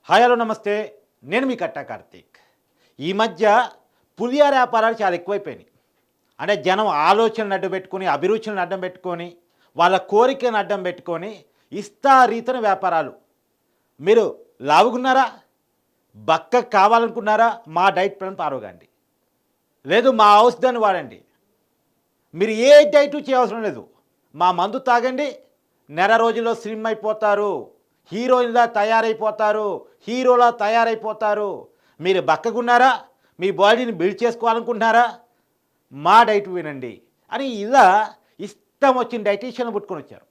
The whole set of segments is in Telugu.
హాయ్ హలో నమస్తే. నేను మీ కట్టా కార్తీక్. ఈ మధ్య పులిహార వ్యాపారాలు చాలా ఎక్కువైపోయినాయి. అంటే జనం ఆలోచనలు అడ్డం పెట్టుకొని, అభిరుచులను అడ్డం పెట్టుకొని, వాళ్ళ కోరికను అడ్డం పెట్టుకొని ఇష్టారీతన వ్యాపారాలు. మీరు లావుగున్నారా? బక్కగా కావాలనుకున్నారా? మా డైట్ ప్లాన్ ఫాలో కండి. లేదు మా ఔషధాన్ని వాడండి. మీరు ఏ డైటు చేయవసరం లేదు. మా మందు తాగండి. నెల రోజుల్లో స్లిమ్ అయిపోతారు. హీరోయిన్‌లా తయారైపోతారు. హీరోలా తయారైపోతారు. మీరు బక్కగున్నారా? మీ బాడీని బిల్డ్ చేసుకోవాలనుకుంటున్నారా? మా డైట్ వినండి అని ఇలా ఇష్టం వచ్చిన డైటీషియన్‌ని పుట్టుకొనొచ్చారు.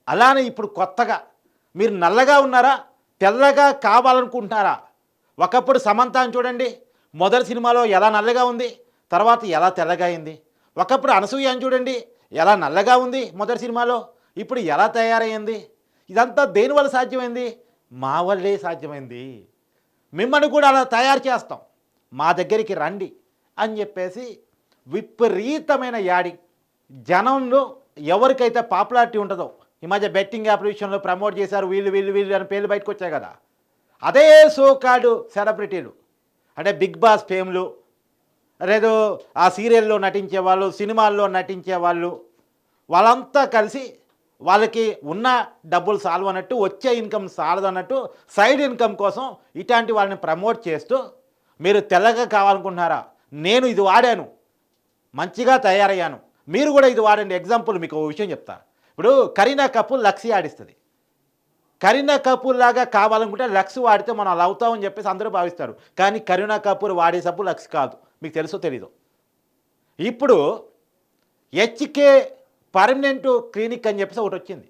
అలానే ఇప్పుడు కొత్తగా మీరు నల్లగా ఉన్నారా? తెల్లగా కావాలనుకుంటున్నారా? ఒకప్పుడు సమంతని చూడండి. మొదటి సినిమాలో ఎలా నల్లగా ఉంది. తర్వాత ఎలా తెల్లగా అయింది. ఒకప్పుడు అనసూయని చూడండి. ఎలా నల్లగా ఉంది మొదటి సినిమాలో. ఇప్పుడు ఎలా తయారయ్యింది. ఇదంతా దేనివల్ల సాధ్యమైంది? మా వల్లే సాధ్యమైంది. మిమ్మల్ని కూడా అలా తయారు చేస్తాం. మా దగ్గరికి రండి అని చెప్పేసి విపరీతమైన యాడి. జనంలో ఎవరికైతే పాపులారిటీ ఉంటుందో, ఈ మధ్య బెట్టింగ్ యాప్ విషయంలో ప్రమోట్ చేశారు వీళ్ళు వీళ్ళు వీళ్ళు అని పేర్లు బయటకు వచ్చాయి కదా. అదే సోకాడు సెలబ్రిటీలు అంటే బిగ్ బాస్ ఫేమ్లు, లేదు ఆ సీరియల్లో నటించే వాళ్ళు, సినిమాల్లో నటించే వాళ్ళు, వాళ్ళంతా కలిసి వాళ్ళకి ఉన్న డబ్బులు సాల్వ్ అన్నట్టు, వచ్చే ఇన్కమ్ సాలదు అన్నట్టు సైడ్ ఇన్కమ్ కోసం ఇట్లాంటి వాళ్ళని ప్రమోట్ చేస్తూ, మీరు తెల్లగా కావాలనుకుంటున్నారా? నేను ఇది వాడాను, మంచిగా తయారయ్యాను, మీరు కూడా ఇది వాడండి. ఎగ్జాంపుల్ మీకు ఓ విషయం చెప్తా. ఇప్పుడు కరీనా కపూర్ లక్స్ ఆడిస్తుంది. కరీనా కపూర్ లాగా కావాలనుకుంటే లక్స్ వాడితే మనం అలా అవుతామని చెప్పేసి అందరూ భావిస్తారు. కానీ కరీనా కపూర్ వాడే సబ్బు లక్స్ కాదు. మీకు తెలుసో తెలీదో. ఇప్పుడు హెచ్కే పర్మనెంట్ క్లినిక్ అని చెప్పేసి ఒకటి వచ్చింది.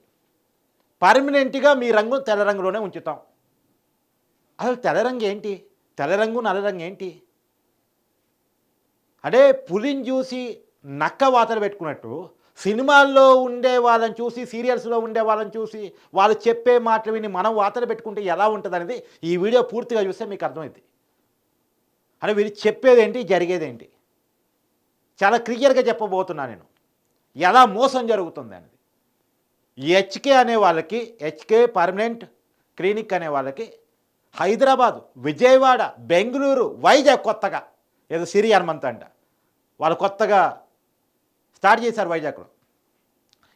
పర్మనెంట్గా మీ రంగు తెల్ల రంగులోనే ఉంచుతాం. అసలు తెల్ల రంగు ఏంటి? తెల్ల రంగు నల్ల రంగు ఏంటి? అంటే పులిని చూసి నక్క వాతలు పెట్టుకున్నట్టు సినిమాల్లో ఉండే వాళ్ళని చూసి, సీరియల్స్లో ఉండే వాళ్ళని చూసి, వాళ్ళు చెప్పే మాటలు విని మనం వాతలు పెట్టుకుంటే ఎలా ఉంటుంది అనేది ఈ వీడియో పూర్తిగా చూస్తే మీకు అర్థమైంది. అంటే వీళ్ళు చెప్పేదేంటి, జరిగేదేంటి చాలా క్లియర్గా చెప్పబోతున్నా నేను. ఎలా మోసం జరుగుతుంది అనేది. ఈ హెచ్కే అనే వాళ్ళకి, హెచ్కే పర్మనెంట్ క్లినిక్ అనే వాళ్ళకి హైదరాబాదు, విజయవాడ, బెంగళూరు, వైజాగ్ కొత్తగా ఏదో సిరి హనుమంత్ అంట వాళ్ళు కొత్తగా స్టార్ట్ చేశారు వైజాగ్లో.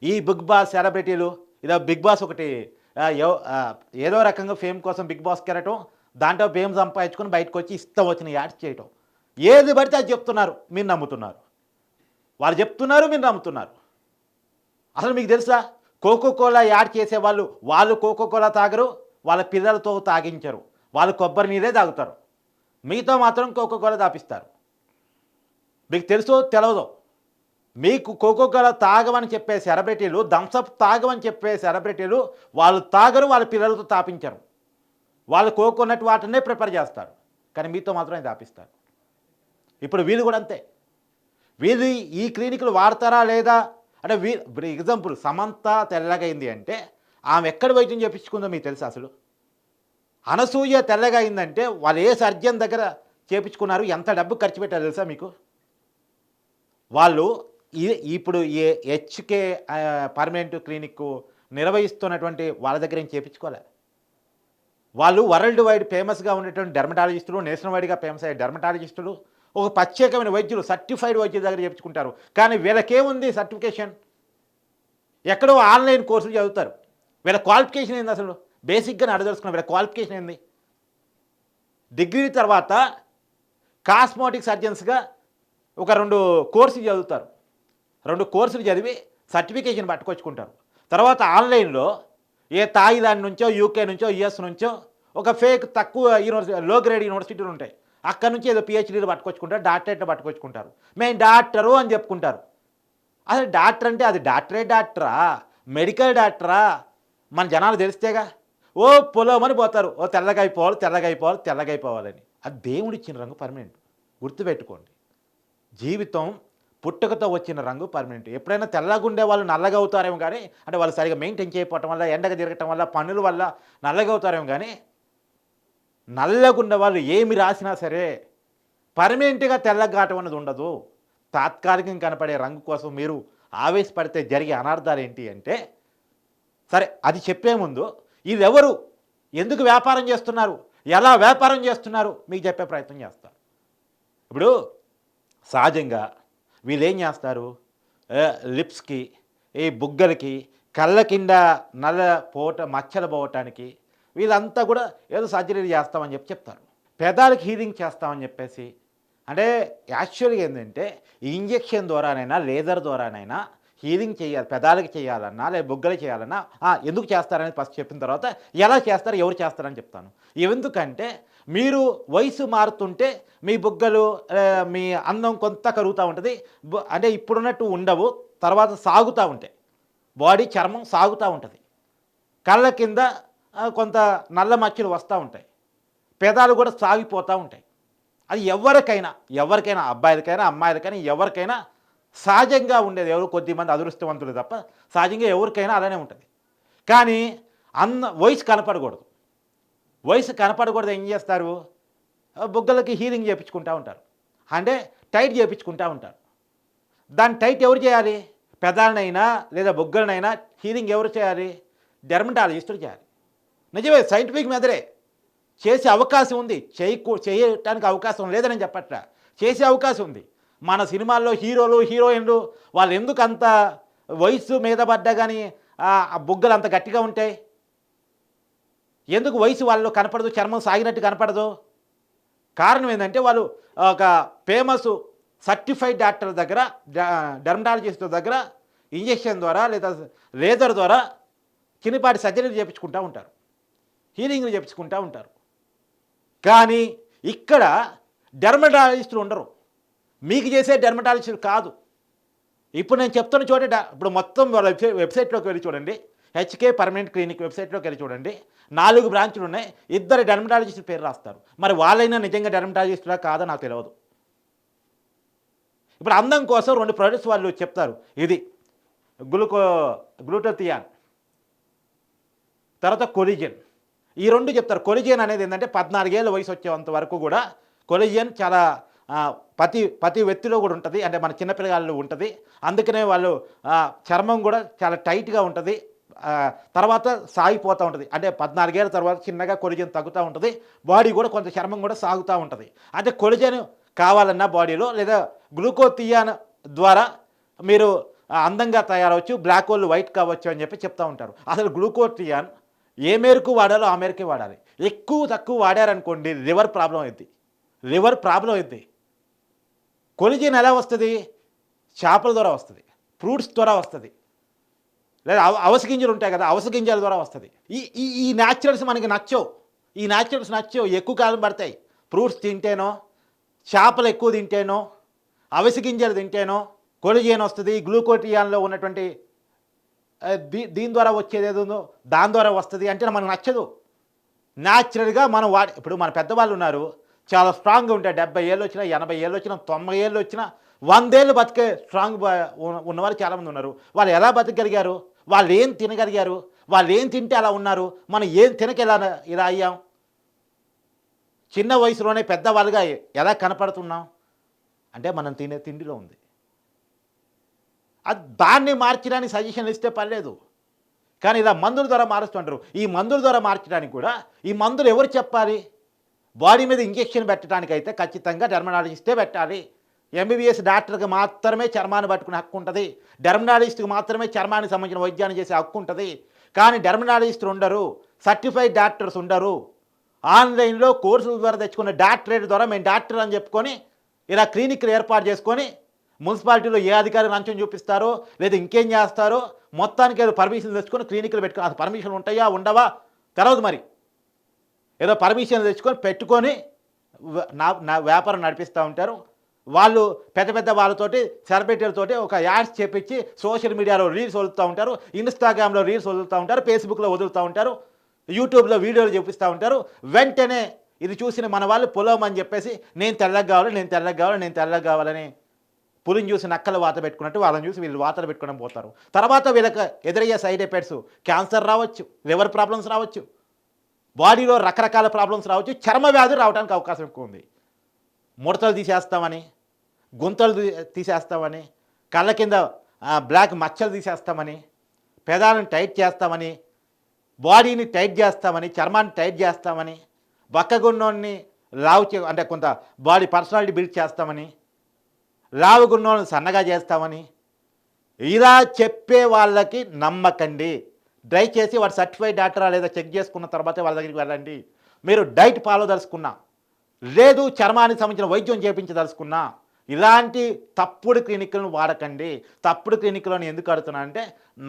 ఈ బిగ్ బాస్ సెలబ్రిటీలు ఇదో బిగ్ బాస్ ఒకటి ఏదో రకంగా ఫేమ్ కోసం బిగ్ బాస్కి వెళ్ళటం, దాంట్లో ఫేమ్ సంపాదించుకొని బయటకు వచ్చి ఇష్టం వచ్చిన యాడ్స్ చేయటం, ఏది పడితే అది చెప్తున్నారు, మీరు నమ్ముతున్నారు. వాళ్ళు చెప్తున్నారు, మీరు నమ్ముతున్నారు. అసలు మీకు తెలుసా, కోకోకోలా యాడ్ చేసేవాళ్ళు, వాళ్ళు కోకోకోలా తాగరు, వాళ్ళ పిల్లలతో తాగించరు, వాళ్ళు కొబ్బరి నీరే తాగుతారు. మీతో మాత్రం కోకోకోలా తాపిస్తారు. మీకు తెలుసో తెలవదో. మీకు కోకోకోలా తాగమని చెప్పే సెలబ్రిటీలు, థమ్సప్ తాగమని చెప్పే సెలబ్రిటీలు వాళ్ళు తాగరు, వాళ్ళ పిల్లలతో తాపించరు. వాళ్ళు కోకోనట్ వాటర్నే ప్రిపేర్ చేస్తారు, కానీ మీతో మాత్రమే తాపిస్తారు. ఇప్పుడు వీళ్ళు కూడా అంతే. వీళ్ళు ఈ క్లినిక్లు వాడతారా లేదా అంటే ఇప్పుడు ఎగ్జాంపుల్ సమంత తెల్లగైంది అంటే ఆమె ఎక్కడ వైద్యం చేయించుకుందో మీకు తెలుసా? అసలు అనసూయ తెల్లగా అయిందంటే వాళ్ళు ఏ సర్జన్ దగ్గర చేయించుకున్నారు, ఎంత డబ్బు ఖర్చు పెట్టారు తెలుసా మీకు? వాళ్ళు ఇప్పుడు ఏ హెచ్కే పర్మనెంట్ క్లినిక్ నిర్వహిస్తున్నటువంటి వాళ్ళ దగ్గర ఏం చేయించుకోలే. వాళ్ళు వరల్డ్ వైడ్ ఫేమస్గా ఉండేటువంటి డెర్మటాలజిస్టులు, నేషనల్ వైడ్గా ఫేమస్ అయ్యే డెర్మటాలజిస్టులు, ఒక ప్రత్యేకమైన వైద్యులు, సర్టిఫైడ్ వైద్యుల దగ్గర చేయించుకుంటారు. కానీ వీళ్ళకేముంది సర్టిఫికేషన్? ఎక్కడో ఆన్లైన్ కోర్సులు చదువుతారు. వీళ్ళ క్వాలిఫికేషన్ ఏంది అసలు? బేసిక్గా అడదలుచుకున్న వీళ్ళ క్వాలిఫికేషన్ ఏంది? డిగ్రీ తర్వాత కాస్మోటిక్ సర్జన్స్గా ఒక 2 కోర్సులు చదువుతారు. 2 కోర్సులు చదివి సర్టిఫికేషన్ పట్టుకొచ్చుకుంటారు. తర్వాత ఆన్లైన్లో ఏ థాయిలాండ్ నుంచో, యూకే నుంచో, యుఎస్ నుంచో ఒక ఫేక్ తక్కువ యూనివర్సిటీ, లో గ్రేడ్ యూనివర్సిటీలు ఉంటాయి, అక్కడ నుంచి ఏదో పిహెచ్డీలు పట్టుకొచ్చుకుంటారు, డాక్టరేట్లు పట్టుకొచ్చుకుంటారు. మేము డాక్టరు అని చెప్పుకుంటారు. అసలు డాక్టర్ అంటే అది డాక్టరా, మెడికల్ డాక్టరా? మన జనాలు తెలిస్తేగా. ఓ పొలమని పోతారు, ఓ తెల్లగా అయిపోవాలి, తెల్లగా అయిపోవాలి, తెల్లగా అయిపోవాలని. అది దేవుడిచ్చిన రంగు పర్మనెంట్. గుర్తుపెట్టుకోండి. జీవితం పుట్టుకతో వచ్చిన రంగు పర్మనెంట్. ఎప్పుడైనా తెల్లగా ఉండే వాళ్ళు నల్లగా అవుతారేమో కానీ, అంటే వాళ్ళు సరిగా మెయింటైన్ చేయకపోవటం వల్ల, ఎండగా తిరగటం వల్ల, పనుల వల్ల నల్లగా అవుతారేమో కానీ, నల్లగుండే వాళ్ళు ఏమి రాసినా సరే పర్మనెంట్గా తెల్లగా కావటం అనేది ఉండదు. తాత్కాలికంగా కనపడే రంగు కోసం మీరు ఆవేశపడితే జరిగే అనార్థాలు ఏంటి అంటే, సరే అది చెప్పే ముందు ఇదెవరు, ఎందుకు వ్యాపారం చేస్తున్నారు, ఎలా వ్యాపారం చేస్తున్నారు మీకు చెప్పే ప్రయత్నం చేస్తారు. ఇప్పుడు సహజంగా వీళ్ళేం చేస్తారు, లిప్స్కి, ఈ బుగ్గలకి, కళ్ళ కింద నల్ల మచ్చలు పోవటానికి వీళ్ళంతా కూడా ఏదో సర్జరీ చేస్తామని చెప్తారు. పెదాలకు హీలింగ్ చేస్తామని చెప్పేసి, అంటే యాక్చువల్గా ఏంటంటే ఇంజెక్షన్ ద్వారానైనా లేజర్ ద్వారానైనా హీలింగ్ చేయాలి. పెదాలకి చేయాలన్నా లేదా బుగ్గలకి చేయాలన్నా ఎందుకు చేస్తారని ఫస్ట్ చెప్పిన తర్వాత ఎలా చేస్తారు, ఎవరు చేస్తారని చెప్తాను. ఎందుకంటే మీరు వయసు మారుతుంటే మీ బుగ్గలు, మీ అందం కొంత కరుగుతూ ఉంటుంది. అంటే ఇప్పుడున్నట్టు ఉండవు, తర్వాత సాగుతూ ఉంటాయి. బాడీ చర్మం సాగుతూ ఉంటుంది. కళ్ళ కింద కొంత నల్ల మచ్చలు వస్తూ ఉంటాయి. పెదాలు కూడా సాగిపోతూ ఉంటాయి. అది ఎవరికైనా అబ్బాయిలకైనా అమ్మాయిలకైనా ఎవరికైనా సహజంగా ఉండేది. ఎవరు కొద్దిమంది అదృష్టవంతులు తప్ప సహజంగా ఎవరికైనా అలానే ఉంటుంది. కానీ వయసు కనపడకూడదు. వయసు కనపడకూడదు ఏం చేస్తారు, బుగ్గలకి హీలింగ్ చేయించుకుంటూ ఉంటారు. అంటే టైట్ చేయించుకుంటూ ఉంటారు. దాన్ని టైట్ ఎవరు చేయాలి, పెదాలనైనా లేదా బుగ్గలనైనా హీలింగ్ ఎవరు చేయాలి, డెర్మటాలజిస్టులు చేయాలి. నిజమే, సైంటిఫిక్ మెథడే. చేసే అవకాశం ఉంది, చేయటానికి అవకాశం లేదని చెప్పట్లా, చేసే అవకాశం ఉంది. మన సినిమాల్లో హీరోలు హీరోయిన్లు వాళ్ళు ఎందుకు అంత వయసు మీద పడ్డా కానీ ఆ బుగ్గలు అంత గట్టిగా ఉంటాయి, ఎందుకు వయసు వాళ్ళు కనపడదు, చర్మం సాగినట్టు కనపడదు? కారణం ఏంటంటే వాళ్ళు ఒక ఫేమస్ సర్టిఫైడ్ డాక్టర్ దగ్గర, డెర్మటాలజిస్ట్ దగ్గర ఇంజెక్షన్ ద్వారా లేదా లేజర్ ద్వారా చిన్నపాటి సర్జరీలు చేయించుకుంటూ ఉంటారు, హీలింగ్లు చేయించుకుంటూ ఉంటారు. కానీ ఇక్కడ డెర్మటాలజిస్టులు ఉండరు. మీకు చేసే డెర్మటాలజిస్టులు కాదు. ఇప్పుడు నేను చెప్తున్న చోట ఇప్పుడు మొత్తం వాళ్ళ వెబ్సైట్లోకి వెళ్ళి చూడండి, హెచ్కే పర్మనెంట్ క్లినిక్ వెబ్సైట్లోకి వెళ్ళి చూడండి. 4 బ్రాంచులు ఉన్నాయి, 2 డెర్మటాలజిస్టుల పేరు రాస్తారు. మరి వాళ్ళైనా నిజంగా డెర్మటాలజిస్టులా కాదో నాకు తెలియదు. ఇప్పుడు అందం కోసం 2 ప్రొడక్ట్స్ వాళ్ళు చెప్తారు. ఇది గ్లూటథియాన్, తర్వాత కొలిజన్. ఈ 2 చెప్తారు. కొలిజన్ అనేది ఏంటంటే 14 ఏళ్ళ వయసు వచ్చేంత వరకు కూడా కొలిజన్ చాలా ప్రతి వ్యక్తిలో కూడా ఉంటుంది. అంటే మన చిన్నపిల్లగాళ్ళు ఉంటుంది. అందుకనే వాళ్ళు చర్మం కూడా చాలా టైట్గా ఉంటుంది, తర్వాత సాగిపోతూ ఉంటుంది. అంటే 14 ఏళ్ళ తర్వాత చిన్నగా కొలిజన్ తగ్గుతూ ఉంటుంది, బాడీ కూడా కొంత చర్మం కూడా సాగుతూ ఉంటుంది. అంటే కొలిజన్ కావాలన్నా బాడీలో లేదా గ్లూకోథియాన్ ద్వారా మీరు అందంగా తయారవచ్చు, బ్లాక్ హోల్ వైట్ కావచ్చు అని చెప్తూ ఉంటారు. అసలు గ్లూకోథియాన్ ఏ మేరకు వాడాలో ఆ మేరకే వాడాలి. తక్కువ వాడారనుకోండి లివర్ ప్రాబ్లం అవుతుంది. కొలిజన్ ఎలా వస్తుంది, చేపల ద్వారా వస్తుంది, ఫ్రూట్స్ ద్వారా వస్తుంది, లేదా అవస గింజలు ఉంటాయి కదా, అవస గింజల ద్వారా వస్తుంది. ఈ న్యాచురల్స్ మనకి నచ్చవు. ఎక్కువ కాలం పడతాయి. ఫ్రూట్స్ తింటేనో, చేపలు ఎక్కువ తింటేనో, అవస గింజలు తింటేనో కొలిజన్ వస్తుంది. గ్లూకోథియాన్లో ఉన్నటువంటి దీని ద్వారా వచ్చేది ఏదో దాని ద్వారా వస్తుంది అంటే మనకు నచ్చదు. న్యాచురల్గా మనం ఇప్పుడు మన పెద్దవాళ్ళు ఉన్నారు, చాలా స్ట్రాంగ్గా ఉంటాయి. 70 ఏళ్ళు వచ్చినా, 80 ఏళ్ళు వచ్చినా, 90 ఏళ్ళు వచ్చినా, 100 ఏళ్ళు బతికే స్ట్రాంగ్ ఉన్నవారు చాలామంది ఉన్నారు. వాళ్ళు ఎలా బతకగలిగారు, వాళ్ళు ఏం తినగలిగారు, వాళ్ళు ఏం తింటే అలా ఉన్నారు, మనం ఏం తినక ఇలా అయ్యాం, చిన్న వయసులోనే పెద్దవాళ్ళుగా ఎలా కనపడుతున్నాం అంటే మనం తినే తిండిలో ఉంది. దాన్ని మార్చడానికి సజెషన్లు ఇస్తే పర్లేదు, కానీ ఇలా మందుల ద్వారా మారుస్తుంటారు. ఈ మందుల ద్వారా మార్చడానికి కూడా ఈ మందులు ఎవరు చెప్పాలి, బాడీ మీద ఇంజెక్షన్ పెట్టడానికి అయితే ఖచ్చితంగా డెర్మటాలజిస్టే పెట్టాలి. ఎంబీబీఎస్ డాక్టర్కి మాత్రమే చర్మాన్ని పట్టుకునే హక్కు ఉంటుంది, డెర్మటాలజిస్ట్కి మాత్రమే చర్మానికి సంబంధించిన వైద్యాన్ని చేసే హక్కు ఉంటుంది. కానీ డెర్మటాలజిస్టులు ఉండరు, సర్టిఫైడ్ డాక్టర్స్ ఉండరు. ఆన్లైన్లో కోర్సుల ద్వారా తెచ్చుకున్న డాక్టరేట్ ద్వారా మేము డాక్టర్ అని చెప్పుకొని ఇలా క్లినిక్లు ఏర్పాటు చేసుకొని మున్సిపాలిటీలో ఏ అధికారి లంచం చూపిస్తారో లేదా ఇంకేం చేస్తారో మొత్తానికి ఏదో పర్మిషన్ తెచ్చుకొని క్లినిక్లు పెట్టుకుని, అసలు పర్మిషన్ ఉంటాయా ఉండవా తెలవదు. మరి ఏదో పర్మిషన్ తెచ్చుకొని పెట్టుకొని నా వ్యాపారం నడిపిస్తూ ఉంటారు. వాళ్ళు పెద్ద వాళ్ళతోటి సెలబ్రిటీలతోటి ఒక యాడ్స్ చేపించి సోషల్ మీడియాలో రీల్స్ వదులుతూ ఉంటారు, ఇన్స్టాగ్రామ్లో రీల్స్ వదులుతూ ఉంటారు, ఫేస్బుక్లో వదులుతూ ఉంటారు, యూట్యూబ్లో వీడియోలు చూపిస్తూ ఉంటారు. వెంటనే ఇది చూసిన మన వాళ్ళు పొలమని చెప్పేసి నేను తెల్లగా కావాలని పులిని చూసి నక్కలు వాత పెట్టుకున్నట్టు వాళ్ళని చూసి వీళ్ళు వాతలు పెట్టుకోవడం పోతారు. తర్వాత వీళ్ళకి ఎదురయ్యే సైడ్ ఎఫెక్ట్స్ క్యాన్సర్ రావచ్చు, లివర్ ప్రాబ్లమ్స్ రావచ్చు, బాడీలో రకరకాల ప్రాబ్లమ్స్ రావచ్చు, చర్మ వ్యాధులు రావడానికి అవకాశం ఎక్కువ ఉంది. ముడతలు తీసేస్తామని, గుంతలు తీసేస్తామని, కళ్ళ కింద బ్లాక్ మచ్చలు తీసేస్తామని, పెదాలను టైట్ చేస్తామని, బాడీని టైట్ చేస్తామని, చర్మాన్ని టైట్ చేస్తామని, బక్కగున్నోడిని అంటే కొంత బాడీ పర్సనాలిటీ బిల్డ్ చేస్తామని, లావుగున్నోళ్ళని సన్నగా చేస్తామని ఇలా చెప్పే వాళ్ళకి నమ్మకండి. దయచేసి వాడు సర్టిఫైడ్ డాక్టరా లేదా చెక్ చేసుకున్న తర్వాతే వాళ్ళ దగ్గరికి వెళ్ళండి. మీరు డైట్ ఫాలో దలుచుకున్నా, లేదు చర్మానికి సంబంధించిన వైద్యం చేయించదలుచుకున్నా ఇలాంటి తప్పుడు క్లినిక్లను వాడకండి. తప్పుడు క్లినిక్లను ఎందుకు అడుగుతున్నా అంటే,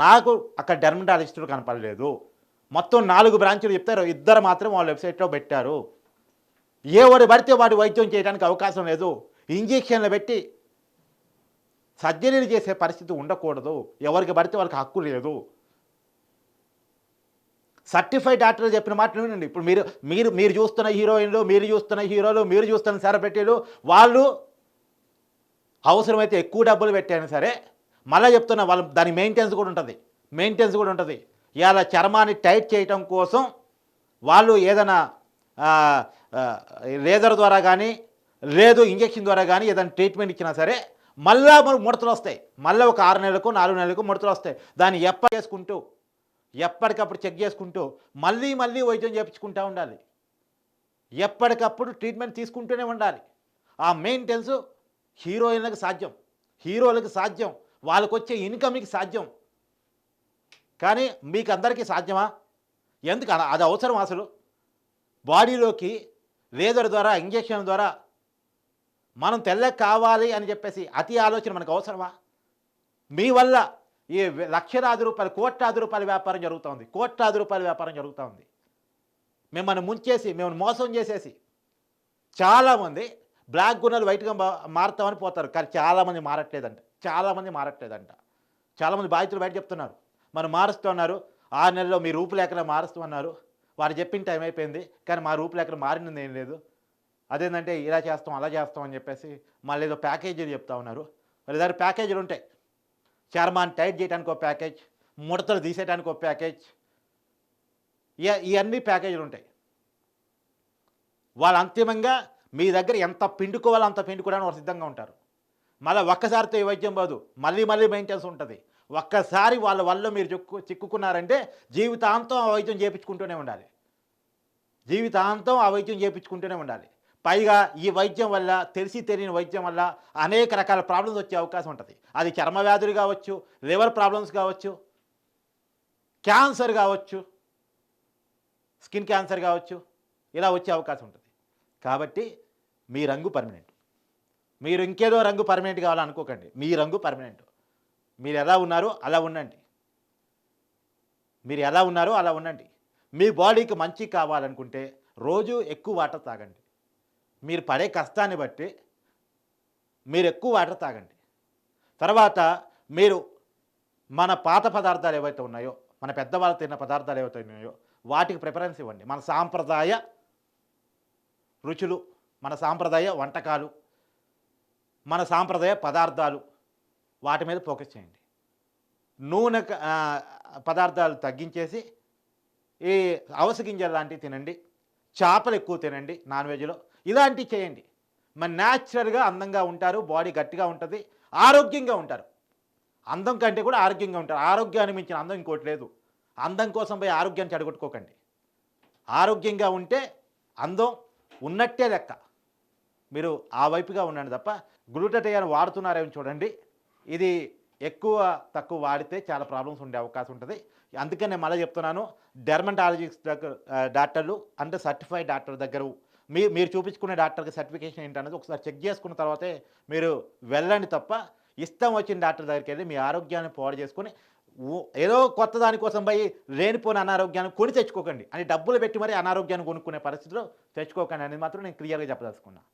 నాకు అక్కడ డెర్మటాలజిస్టులు కనపడలేదు. మొత్తం 4 బ్రాంచులు చెప్తారు, 2 మాత్రం వాళ్ళ వెబ్సైట్లో పెట్టారు. ఎవడు పడితే వాడు వైద్యం చేయడానికి అవకాశం లేదు. ఇంజెక్షన్లు పెట్టి సర్జరీలు చేసే పరిస్థితి ఉండకూడదు. ఎవరికి పడితే వాళ్ళకి హక్కు లేదు. సర్టిఫైడ్ డాక్టర్లు చెప్పిన మాటలు వినండి. ఇప్పుడు మీరు మీరు మీరు చూస్తున్న హీరోయిన్లు, మీరు చూస్తున్న హీరోలు, మీరు చూస్తున్న సెలబ్రిటీలు వాళ్ళు అవసరమైతే ఎక్కువ డబ్బులు పెట్టాను సరే, మళ్ళీ చెప్తున్నా వాళ్ళు దాని మెయింటెనెన్స్ కూడా ఉంటుంది. ఇలా చర్మాన్ని టైట్ చేయటం కోసం వాళ్ళు ఏదైనా లేజర్ ద్వారా కానీ, లేదు ఇంజెక్షన్ ద్వారా కానీ ఏదైనా ట్రీట్మెంట్ ఇచ్చినా సరే మళ్ళీ ముడతలు వస్తాయి. మళ్ళీ ఒక 6 నెలలకు 4 నెలలకు ముడతలు వస్తాయి. దాన్ని ఎప్పటికప్పుడు చెక్ చేసుకుంటూ మళ్ళీ వైద్యం చేయించుకుంటూ ఉండాలి. ఎప్పటికప్పుడు ట్రీట్మెంట్ తీసుకుంటూనే ఉండాలి. ఆ మెయింటెనెన్స్ హీరోయిన్లకు సాధ్యం, హీరోలకు సాధ్యం, వాళ్ళకు వచ్చే ఇన్కమ్కి సాధ్యం. కానీ మీకు అందరికీ సాధ్యమా? ఎందుకు అది అవసరం? అసలు బాడీలోకి లేజర్ ద్వారా, ఇంజెక్షన్ ద్వారా మనం తెల్లగా కావాలి అని చెప్పేసి అతి ఆలోచన మనకు అవసరమా? మీ వల్ల ఈ లక్షలాది రూపాయలు, కోట్లాది రూపాయల వ్యాపారం జరుగుతూ ఉంది. మిమ్మల్ని ముంచేసి, మిమ్మల్ని మోసం చేసేసి చాలామంది బ్లాక్ గున్నలు వైట్గా మారుతామని పోతారు. కానీ చాలామంది మారట్లేదంట. చాలామంది బాధితులు బయట చెప్తున్నారు, మనం మారుస్తున్నారు, 6 నెలల్లో మీ రూపురేఖలు మారుస్తామన్నారు. వారు చెప్పిన టైం అయిపోయింది, కానీ మా రూపురేఖలు మారినది ఏం లేదు. అదేంటంటే ఇలా చేస్తాం, అలా చేస్తాం అని చెప్పేసి మళ్ళీ ఏదో ప్యాకేజీలు చెప్తా ఉన్నారు. వాళ్ళ దగ్గర ప్యాకేజీలు ఉంటాయి. చర్మాన్ని టైట్ చేయడానికి ఒక ప్యాకేజ్, ముడతలు తీసేయడానికి ఒక ప్యాకేజ్, ఇవన్నీ ప్యాకేజీలు ఉంటాయి. వాళ్ళు అంతిమంగా మీ దగ్గర ఎంత పిండుకోవాలో అంత పిండుకోవడానికి వాళ్ళు సిద్ధంగా ఉంటారు. మళ్ళీ ఒక్కసారితో ఈ వైద్యం పోదు, మళ్ళీ మెయింటెనెన్స్ ఉంటుంది. ఒక్కసారి వాళ్ళ వల్ల మీరు చిక్కుకున్నారంటే జీవితాంతం ఆ వైద్యం చేయించుకుంటూనే ఉండాలి. పైగా ఈ వైద్యం వల్ల, తెలిసి తెలియని వైద్యం వల్ల అనేక రకాల ప్రాబ్లమ్స్ వచ్చే అవకాశం ఉంటుంది. అది చర్మ వ్యాధులు కావచ్చు, లివర్ ప్రాబ్లమ్స్ కావచ్చు, క్యాన్సర్ కావచ్చు, స్కిన్ క్యాన్సర్ కావచ్చు, ఇలా వచ్చే అవకాశం ఉంటుంది. కాబట్టి మీ రంగు పర్మనెంట్. మీరు ఇంకేదో రంగు పర్మనెంట్ కావాలనుకోకండి. మీ రంగు పర్మనెంట్. మీరు ఎలా ఉన్నారో అలా ఉండండి. మీ బాడీకి మంచి కావాలనుకుంటే రోజు ఎక్కువ వాటర్ తాగండి. మీరు పడే కష్టాన్ని బట్టి మీరు ఎక్కువ వాటర్ తాగండి. తర్వాత మీరు మన పాత పదార్థాలు ఏవైతే ఉన్నాయో, మన పెద్దవాళ్ళు తిన్న పదార్థాలు ఏవైతే ఉన్నాయో వాటికి ప్రిఫరెన్స్ ఇవ్వండి. మన సాంప్రదాయ రుచులు, మన సాంప్రదాయ వంటకాలు, మన సాంప్రదాయ పదార్థాలు, వాటి మీద ఫోకస్ చేయండి. నూనె పదార్థాలు తగ్గించేసి ఈ అవిసె గింజలు లాంటివి తినండి, చేపలు ఎక్కువ తినండి, నాన్ వెజ్లో ఇలాంటివి చేయండి. మరి న్యాచురల్గా అందంగా ఉంటారు, బాడీ గట్టిగా ఉంటుంది, ఆరోగ్యంగా ఉంటారు. అందం కంటే కూడా ఆరోగ్యంగా ఉంటారు. ఆరోగ్యాన్ని మించిన అందం ఇంకోటి లేదు. అందం కోసం పోయి ఆరోగ్యాన్ని చెడగొట్టుకోకండి. ఆరోగ్యంగా ఉంటే అందం ఉన్నట్టే లెక్క. మీరు ఆ వైపుగా ఉండండి తప్ప గ్లూటథియోన్ వాడుతున్నారేమో చూడండి. ఇది ఎక్కువ తక్కువ వాడితే చాలా ప్రాబ్లమ్స్ ఉండే అవకాశం ఉంటుంది. అందుకని నేను మళ్ళీ చెప్తున్నాను, డెర్మటాలజిస్ట్ డాక్టర్లు అంటే సర్టిఫైడ్ డాక్టర్ దగ్గర మీరు చూపించుకునే డాక్టర్కి సర్టిఫికేషన్ ఏంటనేది ఒకసారి చెక్ చేసుకున్న తర్వాతే మీరు వెళ్ళండి తప్ప ఇష్టం వచ్చిన డాక్టర్ దగ్గరికి వెళ్ళి మీ ఆరోగ్యాన్ని పాడు చేసుకొని ఏదో కొత్త దానికోసం పోయి లేనిపోయిన అనారోగ్యాన్ని కొని తెచ్చుకోకండి. అని డబ్బులు పెట్టి మరీ అనారోగ్యాన్ని కొనుక్కునే పరిస్థితిలో తెచ్చుకోకండి అనేది మాత్రం నేను క్లియర్గా చెప్పదలుచుకున్నాను.